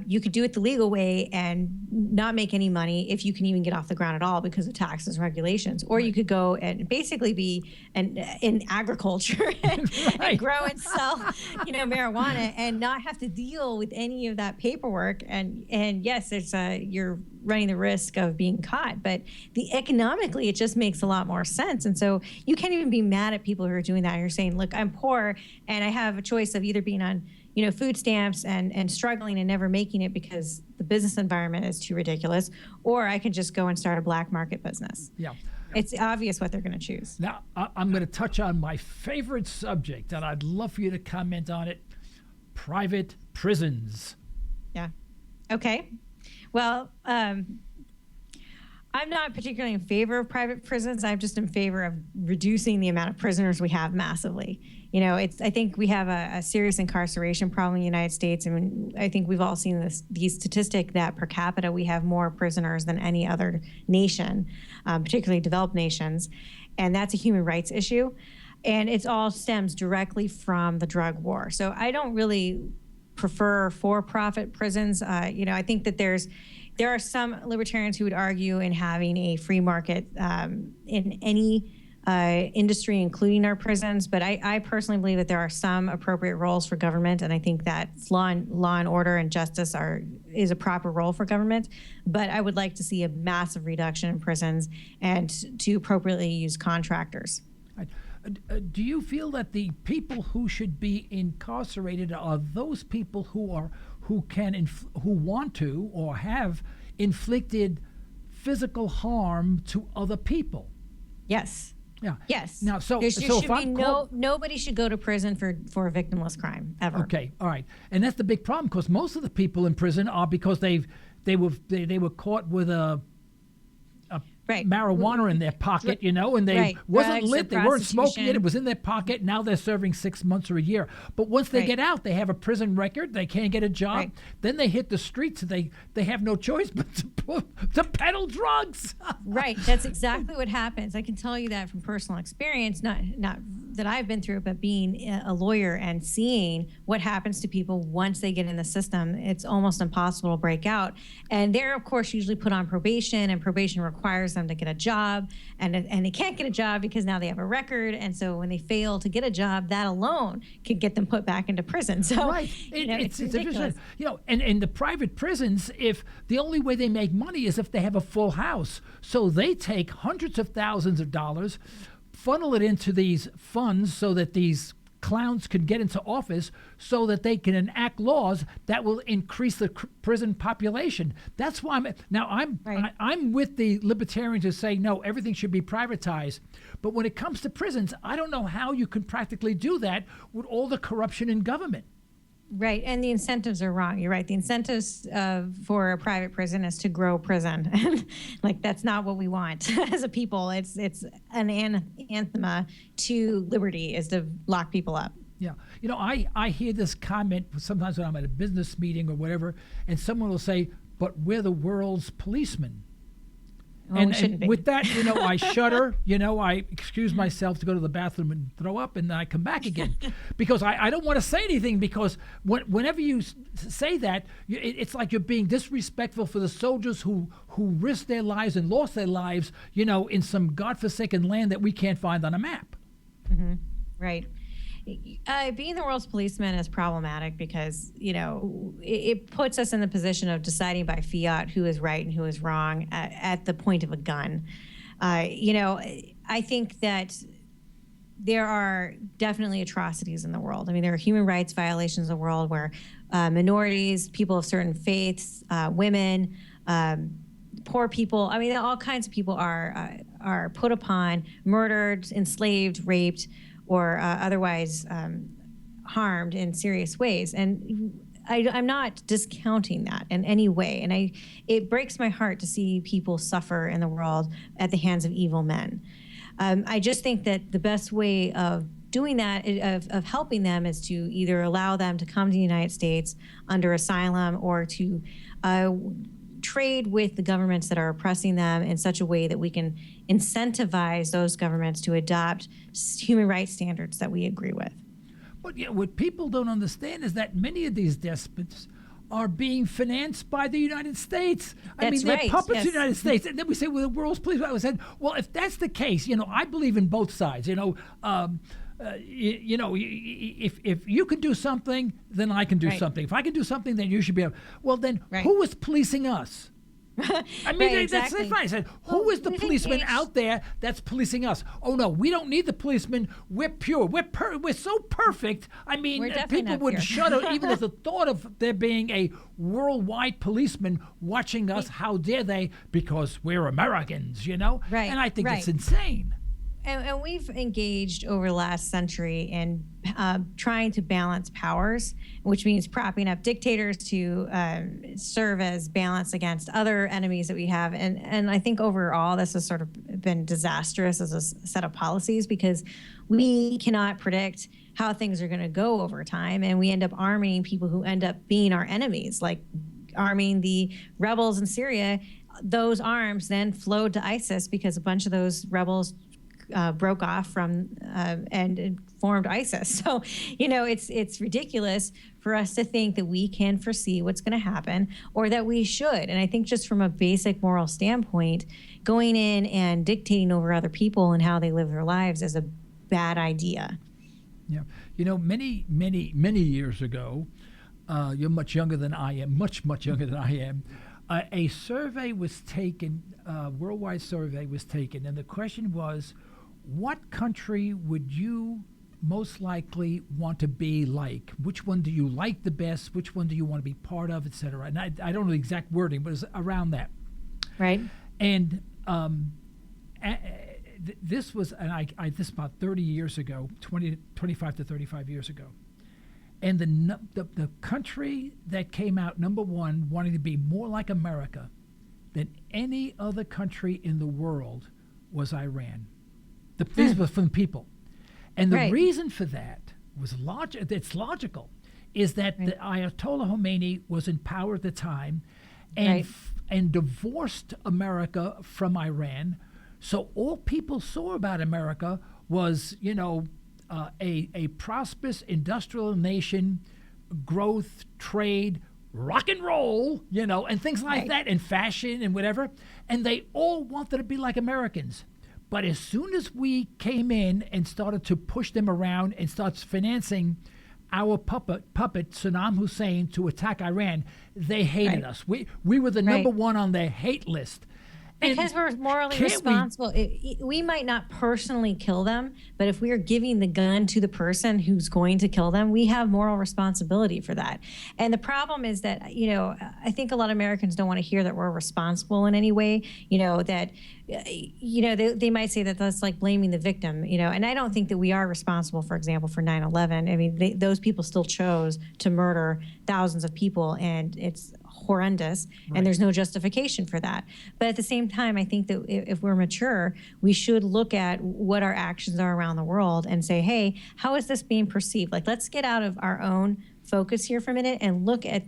Speaker 5: you could do it the legal way and not make any money, if you can even get off the ground at all because of taxes and regulations. Or you could go and basically be in agriculture and grow and sell, marijuana, and not have to deal with any of that paperwork. And yes, you're running the risk of being caught, but economically, it just makes a lot more sense. And so you can't even be mad at people who are doing that. You're saying, look, I'm poor and I have a choice of either being on food stamps and struggling and never making it because the business environment is too ridiculous, or I can just go and start a black market business.
Speaker 4: Yeah.
Speaker 5: It's obvious what they're going to choose.
Speaker 4: Now, I'm going to touch on my favorite subject, and I'd love for you to comment on it: private prisons.
Speaker 5: Yeah. Okay. Well, I'm not particularly in favor of private prisons. I'm just in favor of reducing the amount of prisoners we have massively. I think we have a serious incarceration problem in the United States. And I think we've all seen the statistic that per capita we have more prisoners than any other nation, particularly developed nations. And that's a human rights issue. And it all stems directly from the drug war. So I don't really prefer for-profit prisons. I think that there are some libertarians who would argue in having a free market in any industry, including our prisons. But I personally believe that there are some appropriate roles for government, and I think that law and order and justice is a proper role for government. But I would like to see a massive reduction in prisons and to appropriately use contractors.
Speaker 4: Do you feel that the people who should be incarcerated are those people who want to or have inflicted physical harm to other people?
Speaker 5: Yes.
Speaker 4: Yeah.
Speaker 5: Yes.
Speaker 4: Now,
Speaker 5: nobody should go to prison for a victimless crime ever.
Speaker 4: Okay. All right. And that's the big problem, because most of the people in prison are because they were caught with a marijuana in their pocket, and they wasn't lit, they weren't smoking it, it was in their pocket. Now they're serving 6 months or a year. But once they get out, they have a prison record, they can't get a job. Then they hit the streets, they have no choice but to peddle drugs.
Speaker 5: Right, that's exactly what happens. I can tell you that from personal experience, not that I've been through, but being a lawyer and seeing what happens to people once they get in the system. It's almost impossible to break out. And they're, of course, usually put on probation, and probation requires them to get a job, and they can't get a job because now they have a record. And so when they fail to get a job, that alone could get them put back into prison. So it's ridiculous. And the private prisons, if the only way they make money is if they have a full house, so they take hundreds of thousands of dollars, funnel it into these funds so that these clowns can get into office, so that they can enact laws that will increase the prison population. That's why I'm with the libertarians who say no, everything should be privatized. But when it comes to prisons, I don't know how you can practically do that with all the corruption in government. Right, and the incentives are wrong. You're right. The incentives for a private prison is to grow prison, and like that's not what we want as a people. It's an anathema to liberty is to lock people up.
Speaker 4: Yeah, I hear this comment sometimes when I'm at a business meeting or whatever, and someone will say, "But we're the world's policemen."
Speaker 5: Well, we shouldn't be.
Speaker 4: With that, I shudder. I excuse myself to go to the bathroom and throw up, and then I come back again because I don't want to say anything, because whenever you say that, it's like you're being disrespectful for the soldiers who risked their lives and lost their lives, in some godforsaken land that we can't find on a map.
Speaker 5: Mm-hmm. Right. Being the world's policeman is problematic because, it puts us in the position of deciding by fiat who is right and who is wrong at the point of a gun. I think that there are definitely atrocities in the world. I mean, there are human rights violations in the world where minorities, people of certain faiths, women, poor people, I mean, all kinds of people are put upon, murdered, enslaved, raped, or otherwise harmed in serious ways. And I'm not discounting that in any way. And it breaks my heart to see people suffer in the world at the hands of evil men. I just think that the best way of doing that, of helping them, is to either allow them to come to the United States under asylum, or to trade with the governments that are oppressing them in such a way that we can incentivize those governments to adopt human rights standards that we agree with.
Speaker 4: But what people don't understand is that many of these despots are being financed by the United States. They're puppets of the United States. And then we say, well, the world's police. I said, well, if that's the case, I believe in both sides. If you can do something, then I can do something. If I can do something, then you should be able. Well, then who is policing us? That's fine. I said, who is the policeman out there that's policing us? Oh no, we don't need the policeman. We're pure. We're so perfect. People would shudder even at the thought of there being a worldwide policeman watching us. How dare they? Because we're Americans, Right. And I think it's insane.
Speaker 5: And we've engaged over the last century in trying to balance powers, which means propping up dictators to serve as balance against other enemies that we have. And I think overall this has sort of been disastrous as a set of policies, because we cannot predict how things are going to go over time. And we end up arming people who end up being our enemies, like arming the rebels in Syria. Those arms then flowed to ISIS because a bunch of those rebels broke off from and formed ISIS. So, it's ridiculous for us to think that we can foresee what's going to happen, or that we should. And I think just from a basic moral standpoint, going in and dictating over other people and how they live their lives is a bad idea.
Speaker 4: Yeah. Many, many, many years ago, you're much younger than I am, much, much younger than I am, a survey was taken, a worldwide survey was taken, and the question was, what country would you most likely want to be like? Which one do you like the best? Which one do you want to be part of, et cetera? And I don't know the exact wording, but it's around that.
Speaker 5: Right.
Speaker 4: And this was, this about 30 years ago, 25 to 35 years ago. And the country that came out number one, wanting to be more like America than any other country in the world, was Iran. These were from people. And the reason for that was it's logical, is that the Ayatollah Khomeini was in power at the time and divorced America from Iran. So all people saw about America was, a prosperous industrial nation, growth, trade, rock and roll, and things like that, and fashion and whatever. And they all wanted to be like Americans. But as soon as we came in and started to push them around and started financing our puppet Saddam Hussein to attack Iran, they hated us. We were the number one on their hate list.
Speaker 5: Because we're morally responsible. We might not personally kill them, but if we are giving the gun to the person who's going to kill them, we have moral responsibility for that. And the problem is that, I think a lot of Americans don't want to hear that we're responsible in any way, that, they might say that that's like blaming the victim, and I don't think that we are responsible, for example, for 9/11. I mean, those people still chose to murder thousands of people, and it's horrendous, and there's no justification for that. But at the same time, I think that if we're mature, we should look at what our actions are around the world and say, hey, how is this being perceived? Like, let's get out of our own focus here for a minute and look at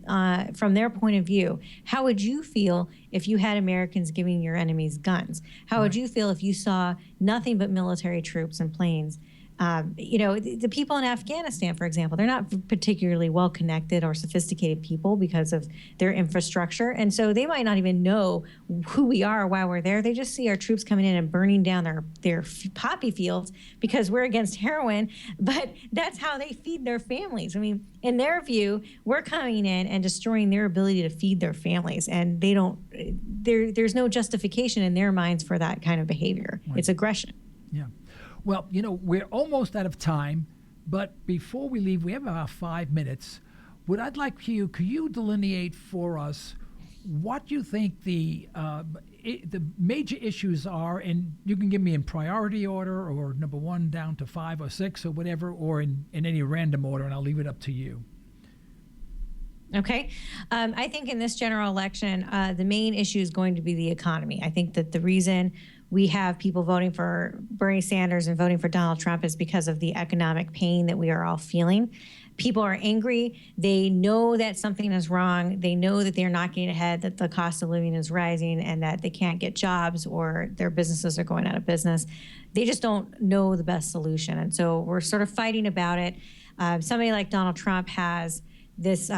Speaker 5: from their point of view. How would you feel if you had Americans giving your enemies guns? How would you feel if you saw nothing but military troops and planes? The people in Afghanistan, for example, they're not particularly well-connected or sophisticated people because of their infrastructure. And so they might not even know who we are while we're there. They just see our troops coming in and burning down their poppy fields because we're against heroin. But that's how they feed their families. I mean, in their view, we're coming in and destroying their ability to feed their families. And there's no justification in their minds for that kind of behavior. Right. It's aggression.
Speaker 4: Yeah. Well, we're almost out of time, but before we leave, we have about 5 minutes. What I'd like could you delineate for us what you think the major issues are, and you can give me in priority order or number 1 down to 5 or 6 or whatever, or in any random order, and I'll leave it up to you.
Speaker 5: Okay. I think in this general election, the main issue is going to be the economy. I think that the reason we have people voting for Bernie Sanders and voting for Donald Trump is because of the economic pain that we are all feeling. People are angry. They know that something is wrong. They know that they're not getting ahead, that the cost of living is rising, and that they can't get jobs or their businesses are going out of business. They just don't know the best solution. And so we're sort of fighting about it. Somebody like Donald Trump has this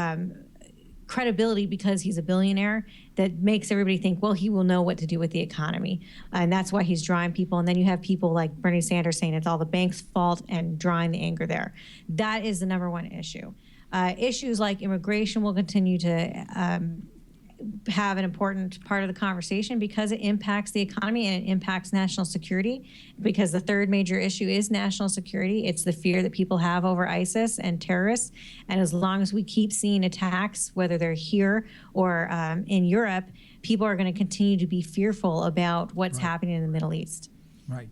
Speaker 5: credibility because he's a billionaire that makes everybody think, well, he will know what to do with the economy. And that's why he's drawing people. And then you have people like Bernie Sanders saying it's all the bank's fault and drawing the anger there. That is the number one issue. Issues like immigration will continue to have an important part of the conversation because it impacts the economy and it impacts national security, because the third major issue is national security. It's the fear that people have over ISIS and terrorists. And as long as we keep seeing attacks, whether they're here or in Europe, people are going to continue to be fearful about what's happening in the Middle East.
Speaker 4: Right.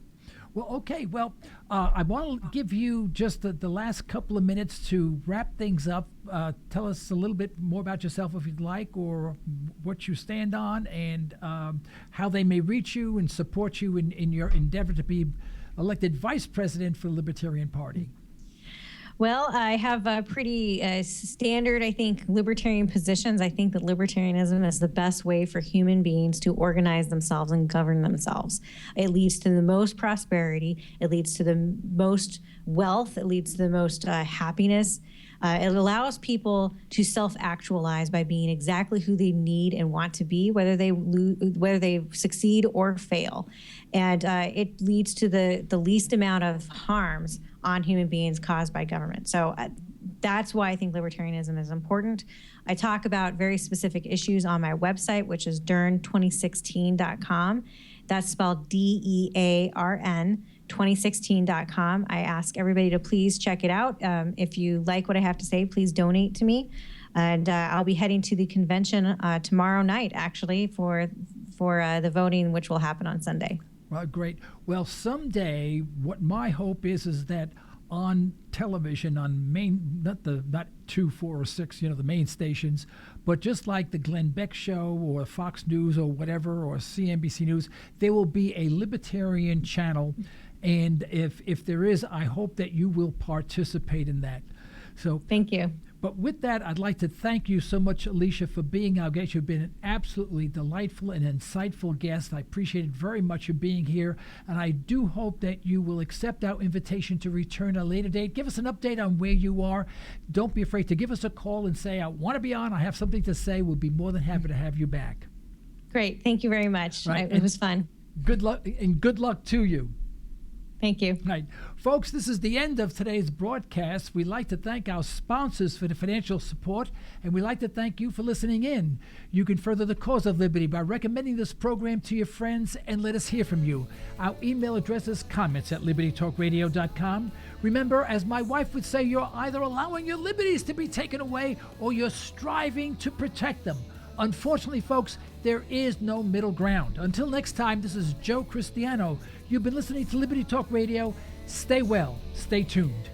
Speaker 4: Well, okay. Well, I want to give you just the last couple of minutes to wrap things up. Tell us a little bit more about yourself if you'd like, or what you stand on, and how they may reach you and support you in your endeavor to be elected vice president for the Libertarian Party.
Speaker 5: Well, I have a pretty standard, I think, libertarian positions. I think that libertarianism is the best way for human beings to organize themselves and govern themselves. It leads to the most prosperity. It leads to the most wealth. It leads to the most happiness. It allows people to self-actualize by being exactly who they need and want to be, whether they succeed or fail. And it leads to the least amount of harms on human beings caused by government. So that's why I think libertarianism is important. I talk about very specific issues on my website, which is Dearn2016.com. That's spelled DEARN. 2016.com. I ask everybody to please check it out. If you like what I have to say, please donate to me. And I'll be heading to the convention tomorrow night, actually, for the voting, which will happen on Sunday.
Speaker 4: Well, great. Well, someday, what my hope is that on television, on not 2, 4, or 6, the main stations, but just like the Glenn Beck Show or Fox News or whatever, or CNBC News, there will be a libertarian channel. And if there is, I hope that you will participate in that. So
Speaker 5: thank you.
Speaker 4: But with that, I'd like to thank you so much, Alicia, for being our guest. You've been an absolutely delightful and insightful guest. I appreciate it very much you being here. And I do hope that you will accept our invitation to return at a later date. Give us an update on where you are. Don't be afraid to give us a call and say, I want to be on. I have something to say. We'll be more than happy to have you back.
Speaker 5: Great. Thank you very much.
Speaker 4: Right.
Speaker 5: It was fun.
Speaker 4: Good luck, and good luck to you.
Speaker 5: Thank you.
Speaker 4: Right. Folks, this is the end of today's broadcast. We'd like to thank our sponsors for the financial support, and we'd like to thank you for listening in. You can further the cause of liberty by recommending this program to your friends and let us hear from you. Our email address is comments@libertytalkradio.com. Remember, as my wife would say, you're either allowing your liberties to be taken away or you're striving to protect them. Unfortunately, folks, there is no middle ground. Until next time, this is Joe Cristiano. You've been listening to Liberty Talk Radio. Stay well, stay tuned.